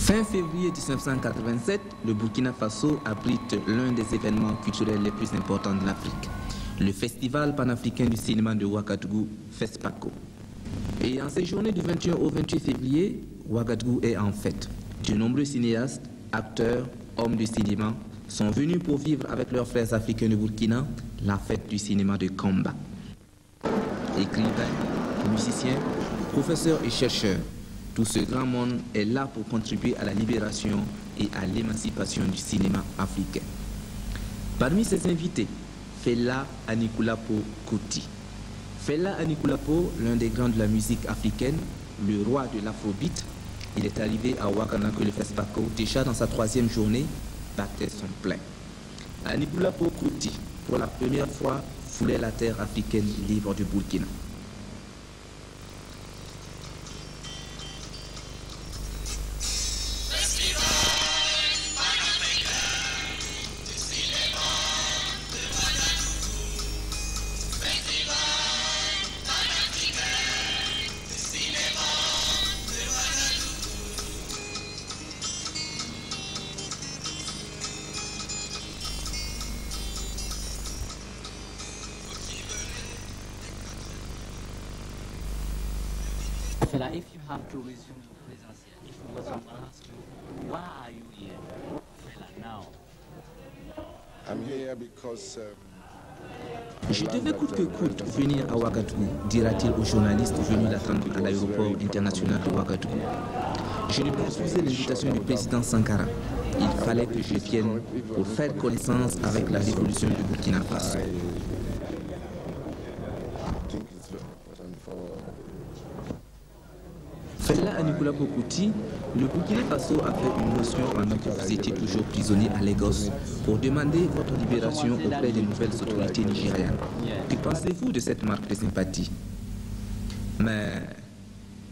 Fin février 1987, le Burkina Faso abrite l'un des événements culturels les plus importants de l'Afrique, le Festival panafricain du cinéma de Ouagadougou, FESPACO. Et en ces journées du 21 au 28 février, Ouagadougou est en fête. De nombreux cinéastes, acteurs, hommes du cinéma sont venus pour vivre avec leurs frères africains de Burkina la fête du cinéma de Kamba. Écrivains, musiciens, professeurs et chercheurs, tout ce grand monde est là pour contribuer à la libération et à l'émancipation du cinéma africain. Parmi ses invités, Fela Anikulapo Kuti. Fela Anikulapo, l'un des grands de la musique africaine, le roi de l'afrobeat, il est arrivé à Ouagadougou le FESPACO déjà dans sa 3e journée, battait son plein. Anikulapo Kuti, pour la première fois, foulait la terre africaine libre du Burkina. Fela, if you have to resume your presence here, if you someone ask you, why are you here, Fela, now? I'm here because Je devais coûte que coûte venir à Ouagadougou, dira-t-il aux journalistes venus l'attendre à l'aéroport international de Ouagadougou. Je ne refusais l'invitation du président Sankara. Il fallait que je vienne pour faire connaissance avec la révolution du Burkina Faso. Fela Anikulapo Kuti, le Burkina Faso a fait une motion pendant que vous étiez toujours prisonnier à Lagos pour demander votre libération auprès des nouvelles autorités nigérianes. Que pensez-vous de cette marque de sympathie? Mais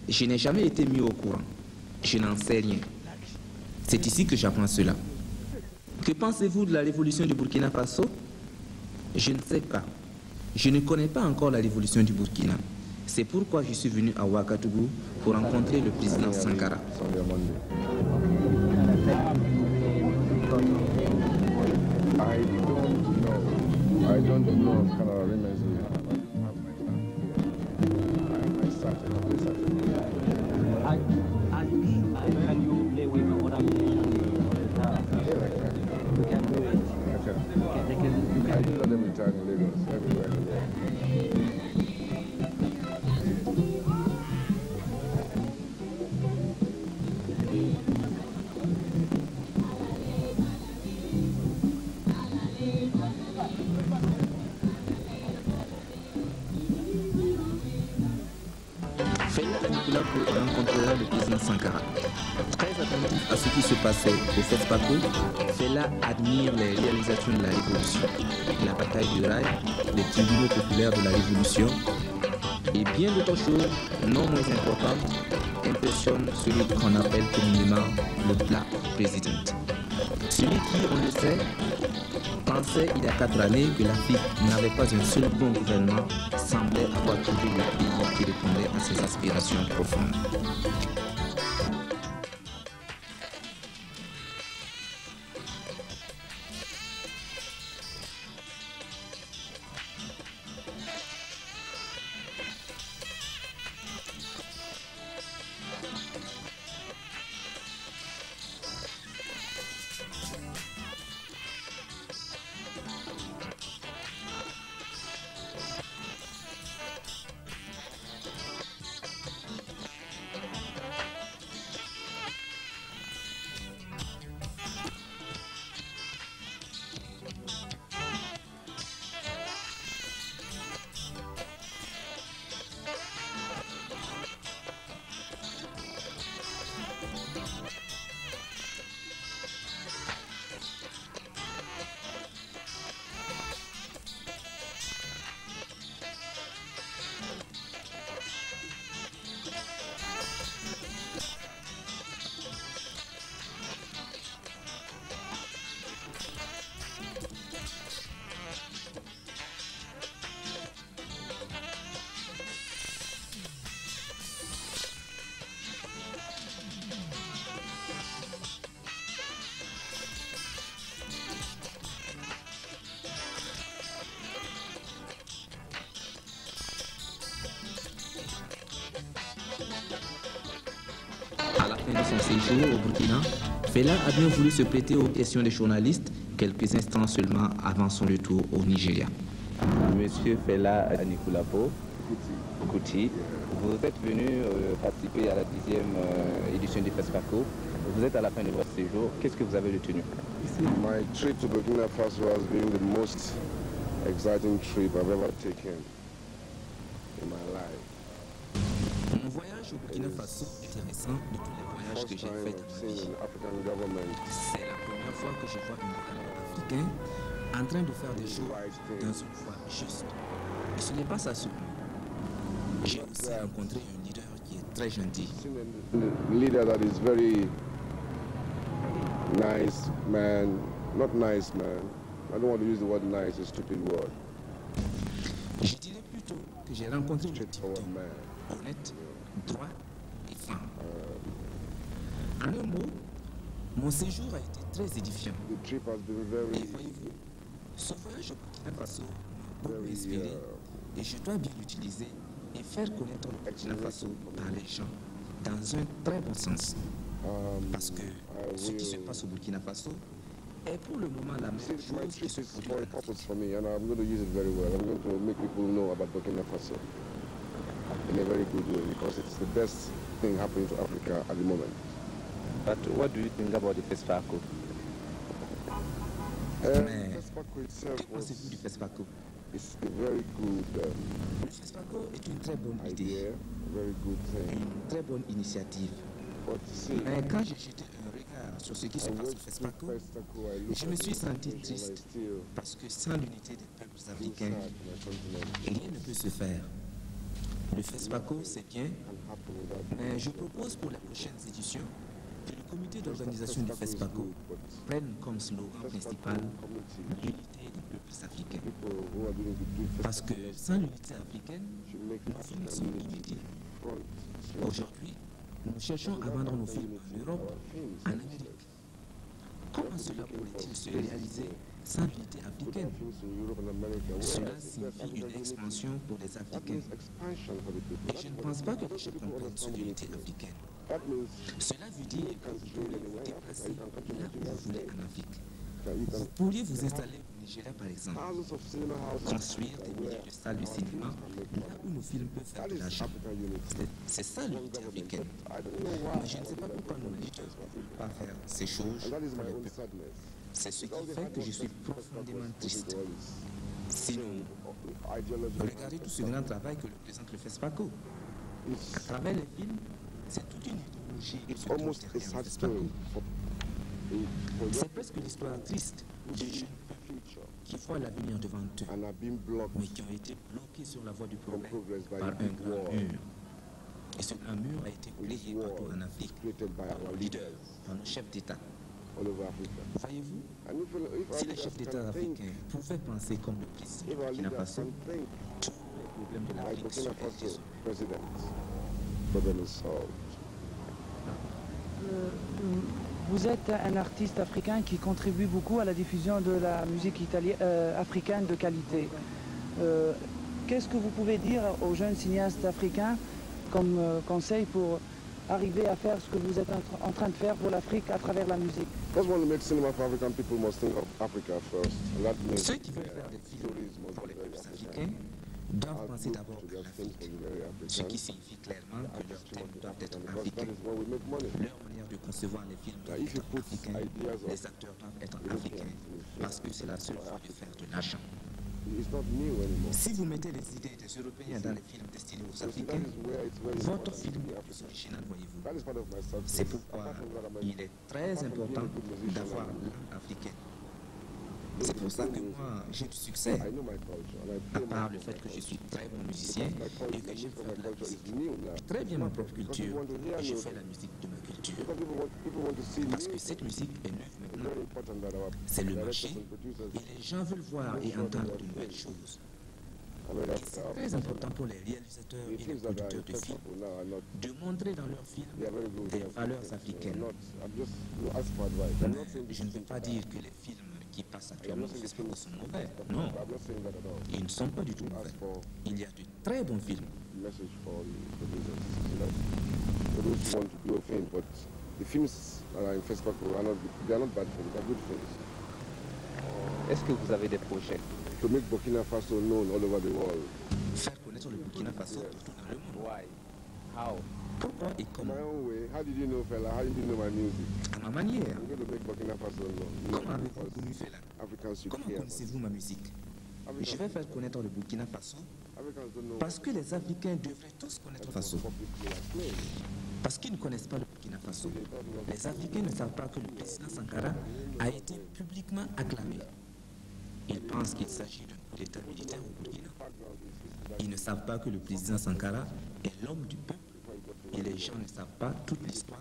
je n'ai jamais été mis au courant. Je n'en sais rien. C'est ici que j'apprends cela. Que pensez-vous de la révolution du Burkina Faso? Je ne sais pas. Je ne connais pas encore la révolution du Burkina. C'est pourquoi je suis venu à Ouagadougou pour rencontrer le président Sankara. I don't know kind of arrangements Can you play with what I'm playing? You can do it. I do know them in town in Lagos, everywhere. Fela Anikulapo rencontrera le président Sankara. Très attentif à ce qui se passait au FESPACO, Fela admire les réalisations de la Révolution. La bataille du Rail, les tribunaux populaires de la Révolution et bien d'autres choses non moins importantes impressionnent celui qu'on appelle communément le Black President. Celui qui, on le sait, pensait il y a 4 années que l'Afrique n'avait pas un seul bon gouvernement, semblait avoir trouvé le pays qui répondait à ses aspirations profondes. séjour au Burkina, Fela a bien voulu se prêter aux questions des journalistes quelques instants seulement avant son retour au Nigeria. Monsieur Fela Anikulapo Kuti, vous êtes venu participer à la 10e édition du FESPACO. Vous êtes à la fin de votre séjour. Qu'est-ce que vous avez retenu? My trip to Burkina Faso has been the most exciting trip I've ever taken in my life. Mon voyage au Burkina Faso est intéressant de tous les voyages que First j'ai time faits I've dans ma seen vie. an African government C'est la première fois que je vois un gouvernement africain en train de faire des choses dans une voie juste. Et ce n'est pas ça seulement. J'ai aussi rencontré un leader qui est très gentil. seen a leader that is very nice man, not nice man. I don't want to use the word nice, a stupid word. Je dirais plutôt que j'ai rencontré un type Straightforward d'homme man. honnête, droit et franc. En un mot, mon séjour a été très édifiant. The trip has been Et very, voyez-vous, ce voyage au Burkina Faso m'a beaucoup very inspiré et je dois bien l'utiliser et faire connaître le Burkina Faso par les gens dans un très bon sens. Parce que ce qui se passe au Burkina Faso est pour le moment la même since my chose qui trip se is produit for en a Afrique. purpose for me, and I'm going to use it very well. I'm going to make people know about Burkina Faso in a very good way because it's the best thing happening to Africa at the moment. But what do you think about the FESPACO? Mais FESPACO itself que pensez-vous du FESPACO? is a very good Le FESPACO est une très bonne idée, idea, a very good thing. une très bonne initiative. But see, Mais quand j'ai jeté un regard sur ce qui se I passe au went to FESPACO, FESPACO, I looked je at me the suis senti situation, I triste still parce que sans l'unité des peuples feel africains, sad for my continent. rien ne peut se faire. Le FESPACO, c'est bien, Can happen without mais je propose pour les prochaines éditions que le comité d'organisation du FESPACO is FESPACO good, but prenne comme slogan principal FESPACO committee, l'unité des peuples africains. people who are going to do Parce que FESPACO sans l'unité africaine, should make nos films African sont unity limités. front. Aujourd'hui, nous cherchons à vendre nos films en Europe, en Amérique. Comment cela pourrait-il se réaliser sans l'unité africaine? Films in Europe and America. Cela Whereas if there's signifie une African unity, expansion pour les that Africains. means expansion for the people. Et je ne pense pas que les gens comprennent ce l'unité africaine. That means Cela veut dire que vous pouvez vous déplacer là où vous voulez en Afrique. that you Vous can pourriez vous installer au Nigeria par exemple, thousands of cinema houses construire des milliers de salles de cinéma là où nos films peuvent faire That de is l'argent. African unity. C'est ça l'unité africaine. I don't know why. Mais je ne sais pas pourquoi nos leaders ne peuvent pas faire ces choses And that is pour my les own peuples. sadness. C'est ce qui fait que je suis profondément triste. Sinon, Ideology. regardez tout ce grand travail que représente le FESPACO. À It's travers les films, c'est toute une idéologie qui se almost trouve a derrière le sad FESPACO. story for C'est presque l'histoire triste de jeunes peuples future qui voient l'avenir devant eux, and have been blocked mais qui ont été bloqués sur la voie du from progrès progress by par a un big grand war. mur. Et ce grand mur a été This créé war partout en Afrique created by par our nos leaders leaders, par nos chefs d'État. all over Africa. Voyez-vous, And if si our les chefs leaders d'État can think, africains pouvaient penser comme le président if du our Burkina leaders Faso, can think tous les problèmes de like l'Afrique Burkina seraient Faso résolus. president, problem is solved. Vous êtes un artiste africain qui contribue beaucoup à la diffusion de la musique africaine de qualité. Qu'est-ce que vous pouvez dire aux jeunes cinéastes africains comme conseil pour arriver à faire ce que vous êtes en train de faire pour l'Afrique à travers la musique? Just want to make cinema for African people must think of Africa first. And that means Ceux qui veulent faire des films stories must pour be les very peuples African. africains doivent Our penser group d'abord to à just think l'Afrique, of very ce qui African. signifie clairement que leurs thèmes doivent être Because that africains. is where we make money. Leur manière de concevoir les films doit Now, if you être put africaine, ideas of les acteurs doivent être africains, parce que c'est la seule façon de faire de l'argent. It's not new anymore. Si vous mettez les idées des Européens dans les films destinés aux So see, that Africains, is where it's very votre important film to be est plus African. original, voyez-vous. That is part of my success. C'est pourquoi Apart from that, I'm il est très important d'avoir l'âme africaine. C'est pour ça que moi, j'ai du succès, I know my culture and I à play part my le fait que je culture. suis très bon musicien My et culture, que j'aime most of faire my de la culture is musique. new now. Très bien ma propre Because culture people want to hear et je new fais la things. musique de ma culture. Because people want to see Parce new que cette musique est neuve It's maintenant. very important that our C'est le directors marché and producers et les gens veulent voir et entendre de nouvelles choses. I mean, Et c'est très important pour les réalisateurs the et les things that are producteurs de films acceptable now are not. de montrer dans leurs films They are very good. des They are valeurs good. africaines. I'm just you ask for advice. I'm not saying Mais this je ne is veux pas bad. dire que les films qui passent I'm actuellement not au saying this FESPACO is sont mauvais. bad. Non, I'm not saying that at all. ils ne sont pas du tout You mauvais. ask for Il y a de très bons films. message for the producers, you know. For those who want to do a film, but The films in FESPACO they are not bad films, they are good films. Est-ce que vous avez des projets? To make Burkina Faso known all over the world. Faire connaître le Burkina Faso partout dans le monde. Why? How? Pourquoi et In comment? my own way, how did you know, fella? How did you know my music? À ma manière. I'm going to make Burkina Faso known. Comment avez-vous Because connu Fela? Africans should Comment care. connaissez-vous ma musique? Je vais faire connaître le Burkina Faso Africans don't know parce que les Africains devraient tous connaître le Faso. publicly acclaimed. Parce qu'ils ne connaissent pas le Burkina Faso. Les Africains ne savent pas que le président Sankara a été publiquement acclamé. Ils pensent qu'il s'agit d'un coup d'État militaire au Burkina. Ils ne savent pas que le président Sankara est l'homme du peuple. Et les gens ne savent pas toute l'histoire,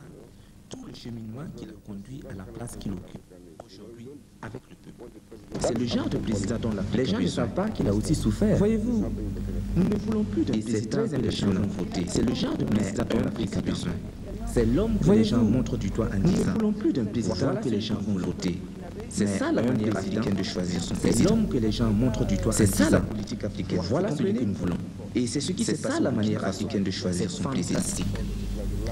tout le cheminement qui l'a conduit à la place qu'il occupe aujourd'hui avec le peuple. C'est le genre de président dont les gens ne savent pas qu'il a aussi souffert. Voyez-vous, nous ne voulons plus d'un président que les gens ont voté. C'est le genre de président dont l'Afrique a besoin. C'est l'homme que les gens montrent du doigt en disant. Nous ne voulons plus d'un président que les gens vont voter. C'est ça la manière africaine de choisir son président. C'est l'homme que les gens montrent du doigt. C'est ça la politique africaine. Voilà ce que nous voulons. Et c'est ce qui s'est passé. C'est ça la manière africaine de choisir son président.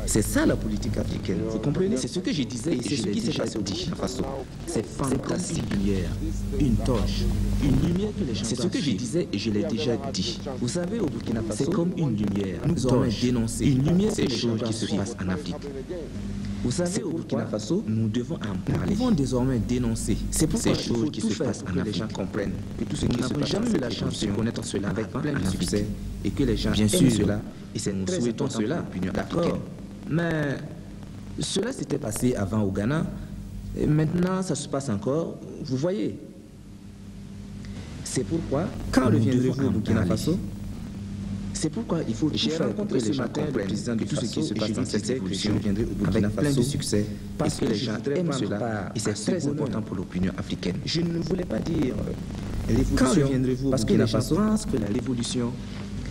C'est ça la politique africaine. Vous comprenez? C'est ce que je disais et c'est ce qui s'est passé au Burkina Faso. C'est fantastique. Une lumière, une torche, une lumière que les gens. C'est ce que je disais et je l'ai déjà dit. Vous savez, au Burkina Faso, c'est comme une lumière. Nous avons dénoncé une lumière ces choses qui se passent en Afrique. Vous savez, au Burkina Faso, nous devons en parler. Nous devons désormais dénoncer ces choses qui se passent en Afrique. Les gens comprennent que tout ce qui se passe. Nous n'avons jamais eu la chance de connaître cela avec plein de succès et que les gens aiment cela. Et c'est nous souhaitons cela, l'opinion africaine. Mais cela s'était passé avant au Ghana. Et maintenant, ça se passe encore. Vous voyez. C'est pourquoi, quand reviendrez-vous au Burkina Faso? C'est pourquoi il faut tout faire rencontrer ce matin le président du tout ce qui se passe dans cette évolution avec plein de succès parce que les gens aiment cela et c'est très important pour l'opinion africaine. Je ne voulais pas dire quand reviendrez-vous parce que les gens pensent que la révolution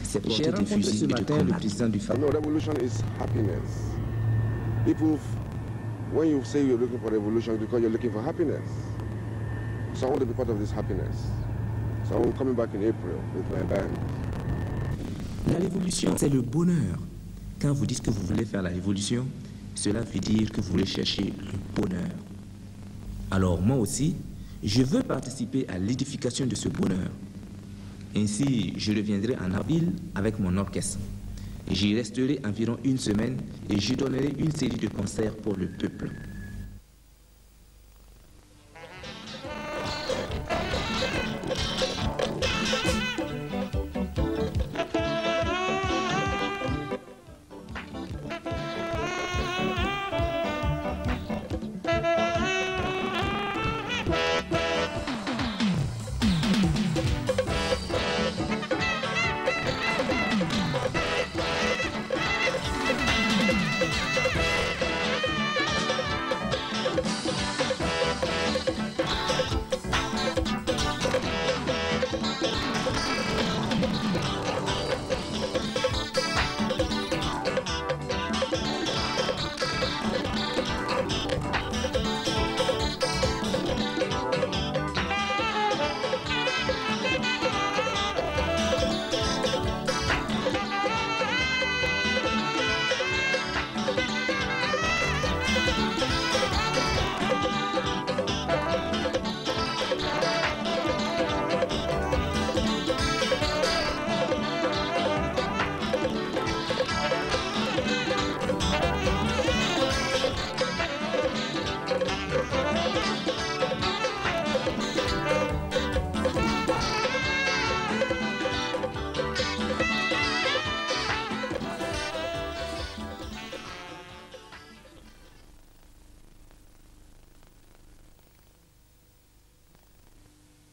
c'est porter des fusils et de combattre. Le président du FACO. No, revolution is happiness. People, when you say you're looking for revolution, it's because you're looking for happiness. So I want to be part of this happiness. So I'm coming back in April with my band. La révolution, c'est le bonheur. Quand vous dites que vous voulez faire la révolution, cela veut dire que vous voulez chercher le bonheur. Alors moi aussi, je veux participer à l'édification de ce bonheur. Ainsi, je reviendrai en avril avec mon orchestre. J'y resterai environ une semaine et je donnerai une série de concerts pour le peuple.